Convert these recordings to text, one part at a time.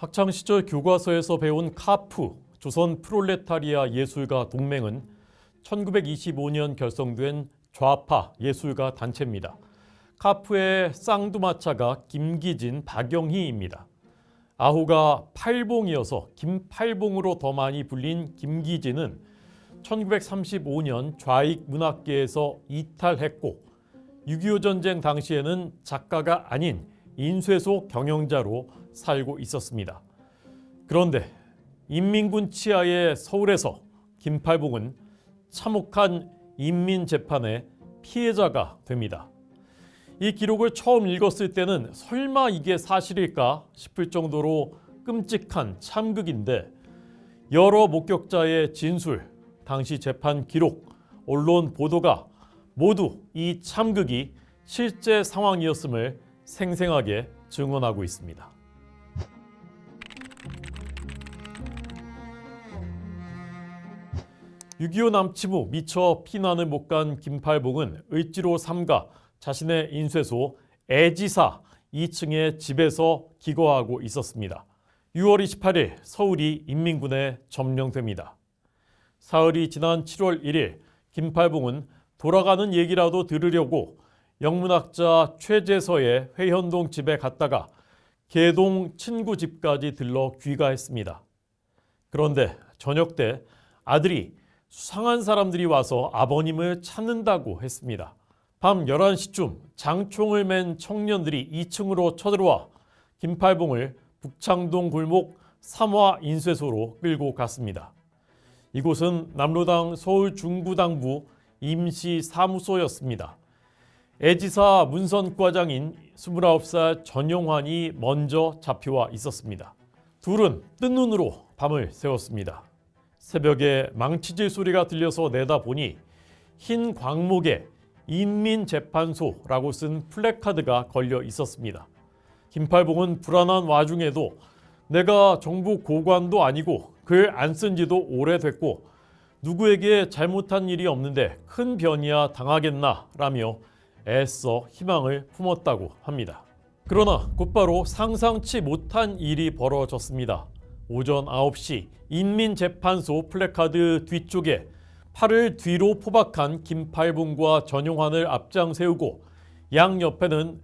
학창시절 교과서에서 배운 카프, 조선 프롤레타리아 예술가 동맹은 1925년 결성된 좌파 예술가 단체입니다. 카프의 쌍두마차가 김기진, 박영희입니다. 아호가 팔봉이어서 김팔봉으로 더 많이 불린 김기진은 1935년 좌익 문학계에서 이탈했고 6.25 전쟁 당시에는 작가가 아닌 인쇄소 경영자로 살고 있었습니다. 그런데 인민군 치하의 서울에서 김팔봉은 참혹한 인민재판의 피해자가 됩니다. 이 기록을 처음 읽었을 때는 설마 이게 사실일까 싶을 정도로 끔찍한 참극인데 여러 목격자의 진술, 당시 재판 기록, 언론 보도가 모두 이 참극이 실제 상황이었음을 생생하게 증언하고 있습니다. (6.25) 남침 후 미처 피난을 못 간 김팔봉은 을지로 삼가 자신의 인쇄소 애지사 2층의 집에서 기거하고 있었습니다. 6월 28일 서울이 인민군에 점령됩니다. 사흘이 지난 7월 1일 김팔봉은 돌아가는 얘기라도 들으려고 영문학자 최재서의 회현동 집에 갔다가 개동 친구 집까지 들러 귀가했습니다. 그런데 저녁 때 아들이 수상한 사람들이 와서 아버님을 찾는다고 했습니다. 밤 11시쯤 장총을 맨 청년들이 2층으로 쳐들어와 김팔봉을 북창동 골목 삼화 인쇄소로 끌고 갔습니다. 이곳은 남로당 서울중구당부 임시사무소였습니다. 애지사 문선과장인 29살 전용환이 먼저 잡혀와 있었습니다. 둘은 뜬 눈으로 밤을 새웠습니다. 새벽에 망치질 소리가 들려서 내다보니 흰 광목에 인민재판소라고 쓴 플래카드가 걸려 있었습니다. 김팔봉은 불안한 와중에도 내가 정부 고관도 아니고 글 안 쓴 지도 오래됐고 누구에게 잘못한 일이 없는데 큰 변이야 당하겠나 라며 애써 희망을 품었다고 합니다. 그러나 곧바로 상상치 못한 일이 벌어졌습니다. 오전 9시 인민재판소 플래카드 뒤쪽에 팔을 뒤로 포박한 김팔봉과 전용환을 앞장 세우고 양옆에는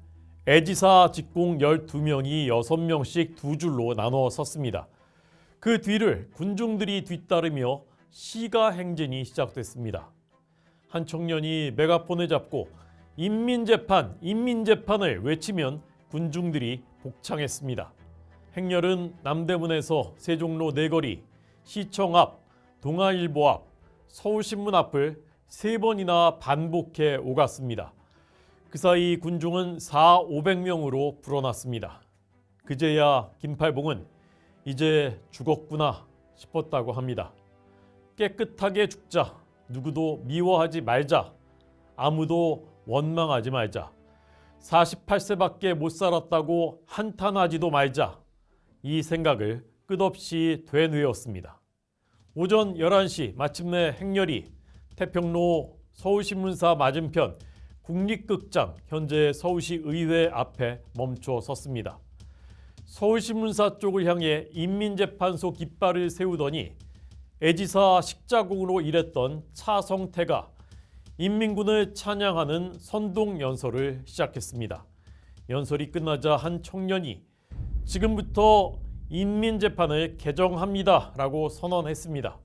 애지사 직공 12명이 6명씩 두 줄로 나눠 섰습니다. 그 뒤를 군중들이 뒤따르며 시가 행진이 시작됐습니다. 한 청년이 메가폰을 잡고 인민재판, 인민재판을 외치면 군중들이 복창했습니다. 행렬은 남대문에서 세종로 내거리, 시청 앞, 동아일보 앞, 서울신문 앞을 3번이나 반복해 오갔습니다. 그 사이 군중은 400~500명으로 불어났습니다. 그제야 김팔봉은 이제 죽었구나 싶었다고 합니다. 깨끗하게 죽자, 누구도 미워하지 말자, 아무도 원망하지 말자, 48세밖에 못 살았다고 한탄하지도 말자, 이 생각을 끝없이 되뇌었습니다. 오전 11시 마침내 행렬이 태평로 서울신문사 맞은편 국립극장, 현재 서울시 의회 앞에 멈춰 섰습니다. 서울신문사 쪽을 향해 인민재판소 깃발을 세우더니 애지사 식자공으로 일했던 차성태가 인민군을 찬양하는 선동연설을 시작했습니다. 연설이 끝나자 한 청년이 지금부터 인민재판을 개정합니다 라고 선언했습니다.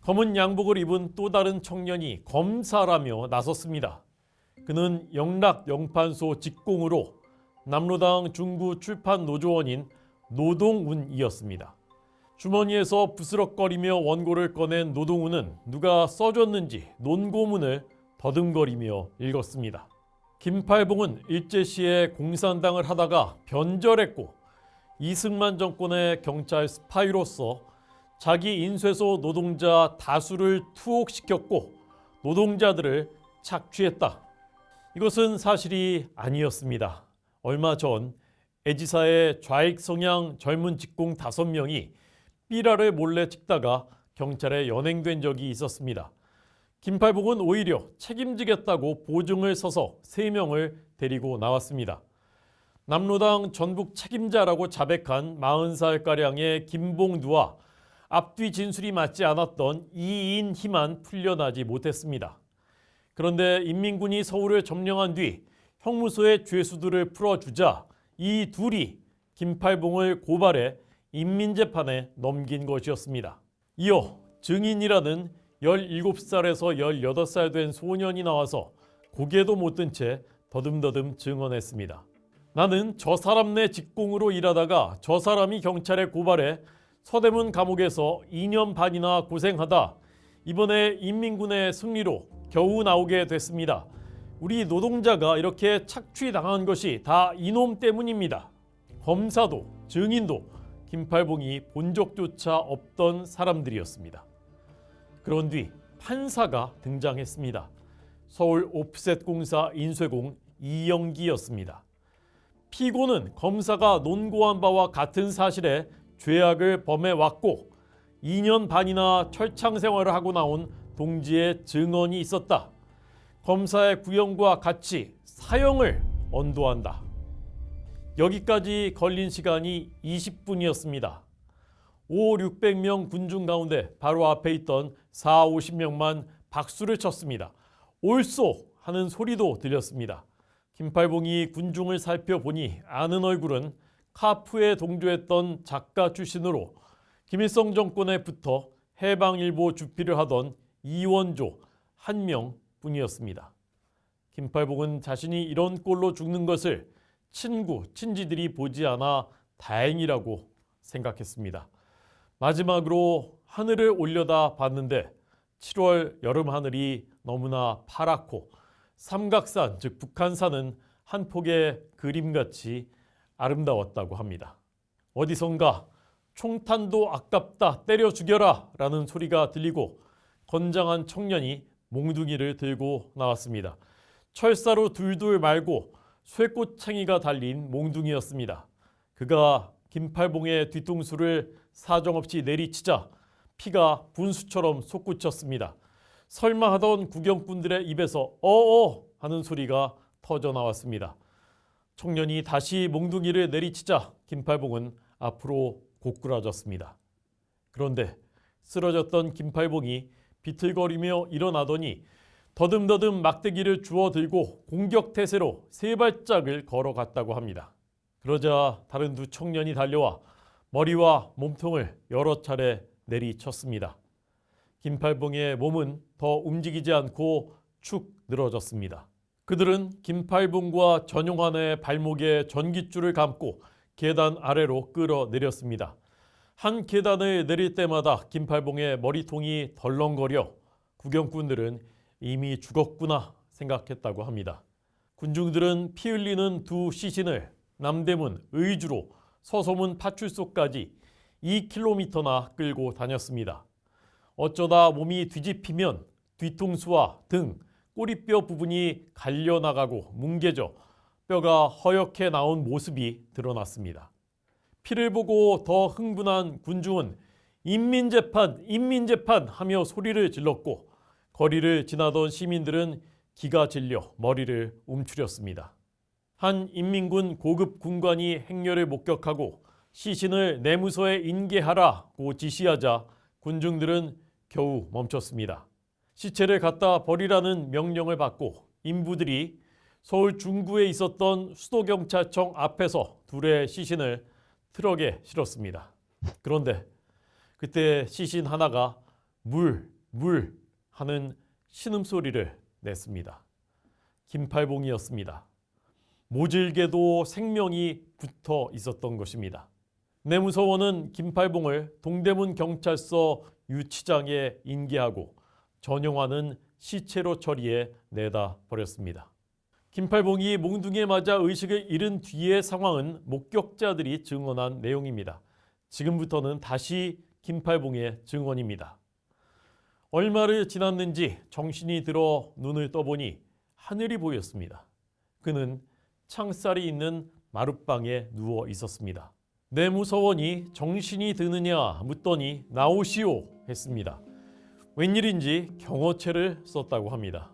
검은 양복을 입은 또 다른 청년이 검사라며 나섰습니다. 그는 영락영판소 직공으로 남로당 중구 출판 노조원인 노동운이었습니다. 주머니에서 부스럭거리며 원고를 꺼낸 노동운은 누가 써줬는지 논고문을 더듬거리며 읽었습니다. 김팔봉은 일제시에 공산당을 하다가 변절했고 이승만 정권의 경찰 스파이로서 자기 인쇄소 노동자 다수를 투옥시켰고 노동자들을 착취했다. 이것은 사실이 아니었습니다. 얼마 전 애지사의 좌익 성향 젊은 직공 5명이 삐라를 몰래 찍다가 경찰에 연행된 적이 있었습니다. 김팔봉은 오히려 책임지겠다고 보증을 서서 3명을 데리고 나왔습니다. 남로당 전북 책임자라고 자백한 40살가량의 김봉두와 앞뒤 진술이 맞지 않았던 이인희만 풀려나지 못했습니다. 그런데 인민군이 서울을 점령한 뒤 형무소의 죄수들을 풀어주자 이 둘이 김팔봉을 고발해 인민재판에 넘긴 것이었습니다. 이어 증인이라는 17살에서 18살 된 소년이 나와서 고개도 못 든 채 더듬더듬 증언했습니다. 나는 저 사람 네 직공으로 일하다가 저 사람이 경찰에 고발해 서대문 감옥에서 2년 반이나 고생하다 이번에 인민군의 승리로 겨우 나오게 됐습니다. 우리 노동자가 이렇게 착취당한 것이 다 이놈 때문입니다. 검사도 증인도 김팔봉이 본 적조차 없던 사람들이었습니다. 그런 뒤 판사가 등장했습니다. 서울 옵셋공사 인쇄공 이영기였습니다. 피고는 검사가 논고한 바와 같은 사실에 죄악을 범해왔고 2년 반이나 철창 생활을 하고 나온 동지의 증언이 있었다. 검사의 구형과 같이 사형을 언도한다. 여기까지 걸린 시간이 20분이었습니다. 5,600명 군중 가운데 바로 앞에 있던 40~50명만 박수를 쳤습니다. 옳소 하는 소리도 들렸습니다. 김팔봉이 군중을 살펴보니 아는 얼굴은 카프에 동조했던 작가 출신으로 김일성 정권에 붙어 해방일보 주필을 하던 이원조 한 명뿐이었습니다. 김팔봉은 자신이 이런 꼴로 죽는 것을 친지들이 보지 않아 다행이라고 생각했습니다. 마지막으로 하늘을 올려다 봤는데 7월 여름 하늘이 너무나 파랗고 삼각산 즉 북한산은 한 폭의 그림같이 아름다웠다고 합니다. 어디선가 총탄도 아깝다 때려 죽여라 라는 소리가 들리고 건장한 청년이 몽둥이를 들고 나왔습니다. 철사로 둘둘 말고 쇠꽃챙이가 달린 몽둥이였습니다. 그가 김팔봉의 뒤통수를 사정없이 내리치자 피가 분수처럼 솟구쳤습니다. 설마 하던 구경꾼들의 입에서 어어 하는 소리가 터져 나왔습니다. 청년이 다시 몽둥이를 내리치자 김팔봉은 앞으로 고꾸라졌습니다. 그런데 쓰러졌던 김팔봉이 비틀거리며 일어나더니 더듬더듬 막대기를 주워 들고 공격태세로 3발짝을 걸어갔다고 합니다. 그러자 다른 두 청년이 달려와 머리와 몸통을 여러 차례 내리쳤습니다. 김팔봉의 몸은 더 움직이지 않고 축 늘어졌습니다. 그들은 김팔봉과 전용환의 발목에 전깃줄을 감고 계단 아래로 끌어내렸습니다. 한 계단을 내릴 때마다 김팔봉의 머리통이 덜렁거려 구경꾼들은 이미 죽었구나 생각했다고 합니다. 군중들은 피 흘리는 두 시신을 남대문, 의주로 서소문 파출소까지 2km나 끌고 다녔습니다. 어쩌다 몸이 뒤집히면 뒤통수와 등, 꼬리뼈 부분이 갈려나가고 뭉개져 뼈가 허옇게 나온 모습이 드러났습니다. 피를 보고 더 흥분한 군중은 인민재판, 인민재판 하며 소리를 질렀고 거리를 지나던 시민들은 기가 질려 머리를 움츠렸습니다. 한 인민군 고급 군관이 행렬을 목격하고 시신을 내무서에 인계하라고 지시하자 군중들은 겨우 멈췄습니다. 시체를 갖다 버리라는 명령을 받고 인부들이 서울 중구에 있었던 수도경찰청 앞에서 둘의 시신을 트럭에 실었습니다. 그런데 그때 시신 하나가 물 하는 신음소리를 냈습니다. 김팔봉이었습니다. 모질게도 생명이 붙어 있었던 것입니다. 내무서원은 김팔봉을 동대문 경찰서 유치장에 인계하고 전용환은 시체로 처리해 내다 버렸습니다. 김팔봉이 몽둥이에 맞아 의식을 잃은 뒤의 상황은 목격자들이 증언한 내용입니다. 지금부터는 다시 김팔봉의 증언입니다. 얼마를 지났는지 정신이 들어 눈을 떠보니 하늘이 보였습니다. 그는 창살이 있는 마룻방에 누워 있었습니다. 내무서원이 정신이 드느냐 묻더니 나오시오 했습니다. 웬일인지 경어체를 썼다고 합니다.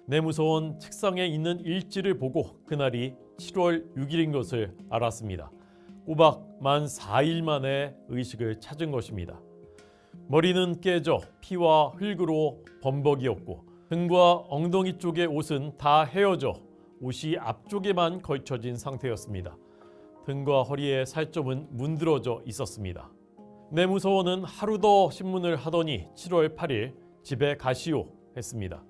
내무서원 책상에 있는 일지를 보고 그날이 7월 6일인 것을 알았습니다. 꼬박 만 4일 만에 의식을 찾은 것입니다. 머리는 깨져 피와 흙으로 범벅이었고 등과 엉덩이 쪽의 옷은 다 헤어져 옷이 앞쪽에만 걸쳐진 상태였습니다. 등과 허리의 살점은 문드러져 있었습니다. 내무서원은 하루 더 신문을 하더니 7월 8일 집에 가시오 했습니다.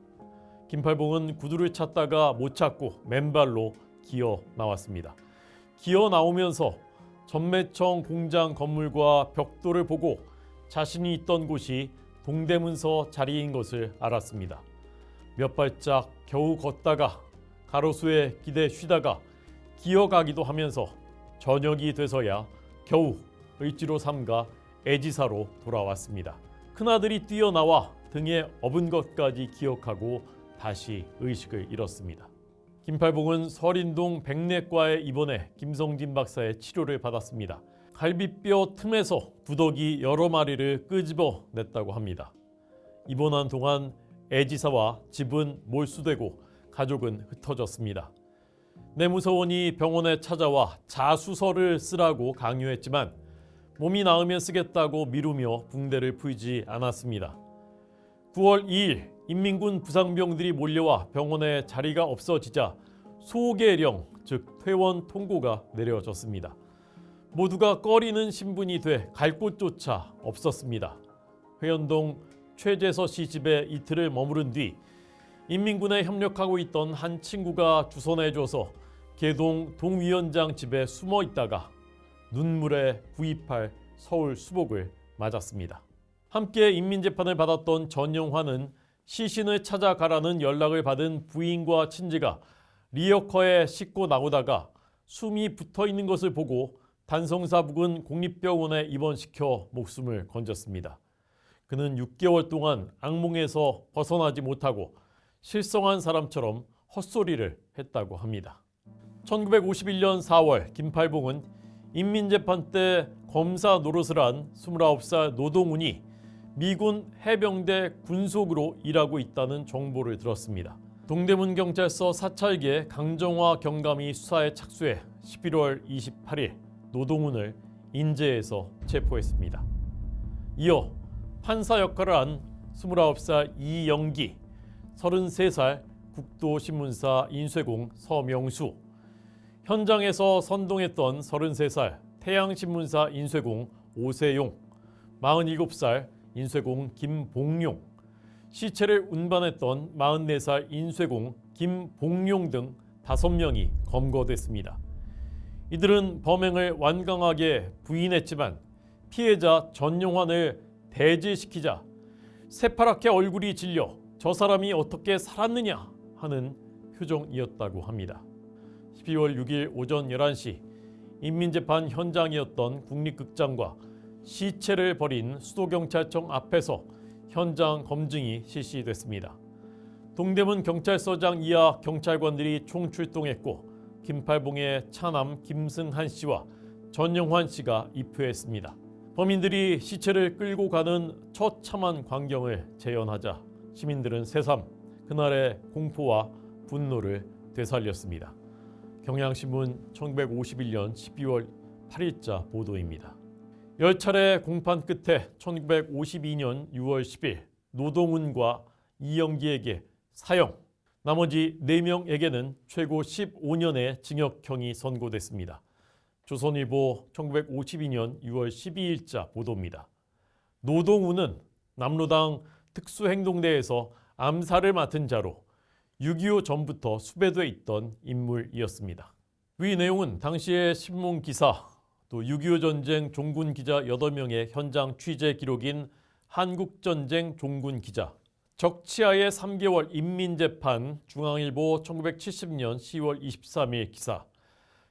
김팔봉은 구두를 찾다가 못 찾고 맨발로 기어 나왔습니다. 기어 나오면서 전매청 공장 건물과 벽돌을 보고 자신이 있던 곳이 동대문서 자리인 것을 알았습니다. 몇 발짝 겨우 걷다가 가로수에 기대 쉬다가 기어가기도 하면서 저녁이 돼서야 겨우 을지로 삼가 애지사로 돌아왔습니다. 큰아들이 뛰어나와 등에 업은 것까지 기억하고 다시 의식을 잃었습니다. 김팔봉은 서린동 백내과에 입원해 김성진 박사의 치료를 받았습니다. 갈비뼈 틈에서 구더기 여러 마리를 끄집어 냈다고 합니다. 입원한 동안 애지사와 집은 몰수되고 가족은 흩어졌습니다. 내무서원이 병원에 찾아와 자수서를 쓰라고 강요했지만 몸이 나으면 쓰겠다고 미루며 붕대를 풀지 않았습니다. 9월 2일 인민군 부상병들이 몰려와 병원에 자리가 없어지자 소개령, 즉 퇴원 통고가 내려졌습니다. 모두가 꺼리는 신분이 돼 갈 곳조차 없었습니다. 회원동 최재서 씨 집에 이틀을 머무른 뒤 인민군에 협력하고 있던 한 친구가 주선해줘서 개동 동위원장 집에 숨어 있다가 눈물에 구입할 서울 수복을 맞았습니다. 함께 인민재판을 받았던 전영환은 시신을 찾아가라는 연락을 받은 부인과 친지가 리어커에 싣고 나오다가 숨이 붙어있는 것을 보고 단성사 부근 공립병원에 입원시켜 목숨을 건졌습니다. 그는 6개월 동안 악몽에서 벗어나지 못하고 실성한 사람처럼 헛소리를 했다고 합니다. 1951년 4월 김팔봉은 인민재판 때 검사 노릇을 한 29살 노동운이 미군 해병대 군속으로 일하고 있다는 정보를 들었습니다. 동대문경찰서 사찰계 강정화 경감이 수사에 착수해 11월 28일 노동운을 인제에서 체포했습니다. 이어 판사 역할을 한 29살 이영기, 33살 국도신문사 인쇄공 서명수, 현장에서 선동했던 33살 태양신문사 인쇄공 오세용, 47살 인쇄공 김봉용, 시체를 운반했던 44살 인쇄공 김봉용 등 5명이 검거됐습니다. 이들은 범행을 완강하게 부인했지만 피해자 전용환을 대지시키자 새파랗게 얼굴이 질려 저 사람이 어떻게 살았느냐 하는 표정이었다고 합니다. 12월 6일 오전 11시 인민재판 현장이었던 국립극장과 시체를 버린 수도경찰청 앞에서 현장 검증이 실시됐습니다. 동대문 경찰서장 이하 경찰관들이 총출동했고 김팔봉의 차남 김승한 씨와 전영환 씨가 입회했습니다. 범인들이 시체를 끌고 가는 처참한 광경을 재현하자 시민들은 새삼 그날의 공포와 분노를 되살렸습니다. 경향신문 1951년 12월 8일자 보도입니다. 10차례 공판 끝에 1952년 6월 10일 노동운과 이영기에게 사형, 나머지 4명에게는 최고 15년의 징역형이 선고됐습니다. 조선일보 1952년 6월 12일자 보도입니다. 노동운은 남로당 특수행동대에서 암살을 맡은 자로 6.25 전부터 수배돼 있던 인물이었습니다. 위 내용은 당시의 신문기사, 또 6.25 전쟁 종군 기자 8명의 현장 취재 기록인 한국전쟁 종군 기자, 적치하의 3개월 인민재판 중앙일보 1970년 10월 23일 기사,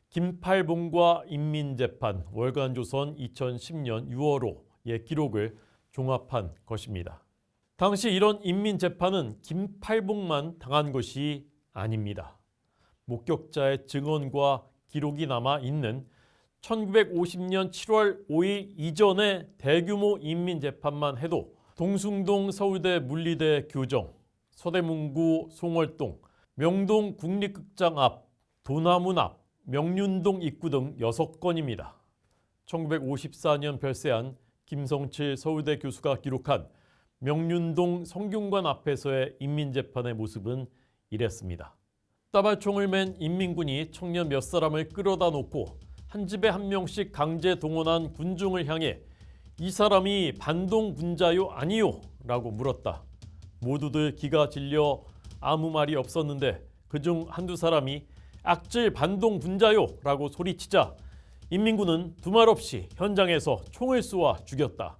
김팔봉과 인민재판 월간조선 2010년 6월호의 기록을 종합한 것입니다. 당시 이런 인민재판은 김팔봉만 당한 것이 아닙니다. 목격자의 증언과 기록이 남아있는 1950년 7월 5일 이전의 대규모 인민재판만 해도 동숭동 서울대 물리대 교정, 서대문구 송월동, 명동 국립극장 앞, 도남문 앞, 명륜동 입구 등 6건입니다. 1954년 별세한 김성칠 서울대 교수가 기록한 명륜동 성균관 앞에서의 인민재판의 모습은 이랬습니다. 따발총을 맨 인민군이 청년 몇 사람을 끌어다 놓고 한 집에 한 명씩 강제 동원한 군중을 향해 이 사람이 반동 군자요 아니요? 라고 물었다. 모두들 기가 질려 아무 말이 없었는데 그중 한두 사람이 악질 반동 군자요 라고 소리치자 인민군은 두말 없이 현장에서 총을 쏘아 죽였다.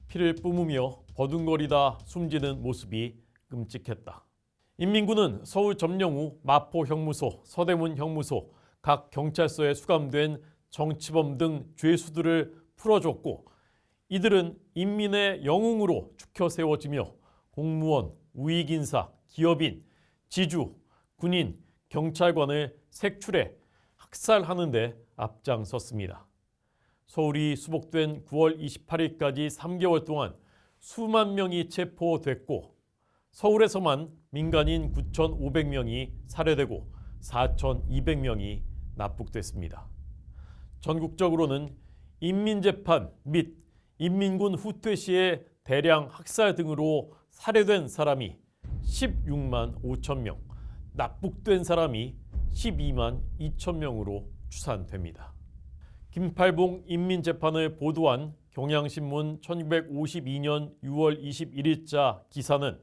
피를 뿜으며 버둥거리다 숨지는 모습이 끔찍했다. 인민군은 서울 점령 후 마포 형무소, 서대문 형무소, 각 경찰서에 수감된 정치범 등 죄수들을 풀어줬고 이들은 인민의 영웅으로 축혀 세워지며 공무원, 우익인사, 기업인, 지주, 군인, 경찰관을 색출해 학살하는 데 앞장섰습니다. 서울이 수복된 9월 28일까지 3개월 동안 수만 명이 체포됐고 서울에서만 민간인 9,500명이 살해되고 4,200명이 납북됐습니다. 전국적으로는 인민재판 및 인민군 후퇴 시의 대량 학살 등으로 살해된 사람이 16만 5천 명, 납북된 사람이 12만 2천 명으로 추산됩니다. 김팔봉 인민재판을 보도한 경향신문 1952년 6월 21일자 기사는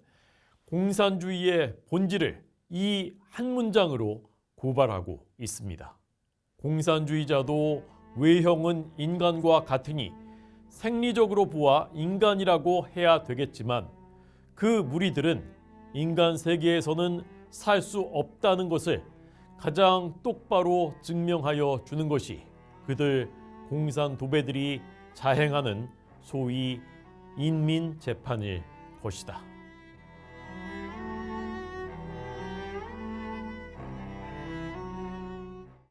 공산주의의 본질을 이 한 문장으로 고발하고 있습니다. 공산주의자도 외형은 인간과 같으니 생리적으로 보아 인간이라고 해야 되겠지만 그 무리들은 인간 세계에서는 살 수 없다는 것을 가장 똑바로 증명하여 주는 것이 그들 공산 도배들이 자행하는 소위 인민재판일 것이다.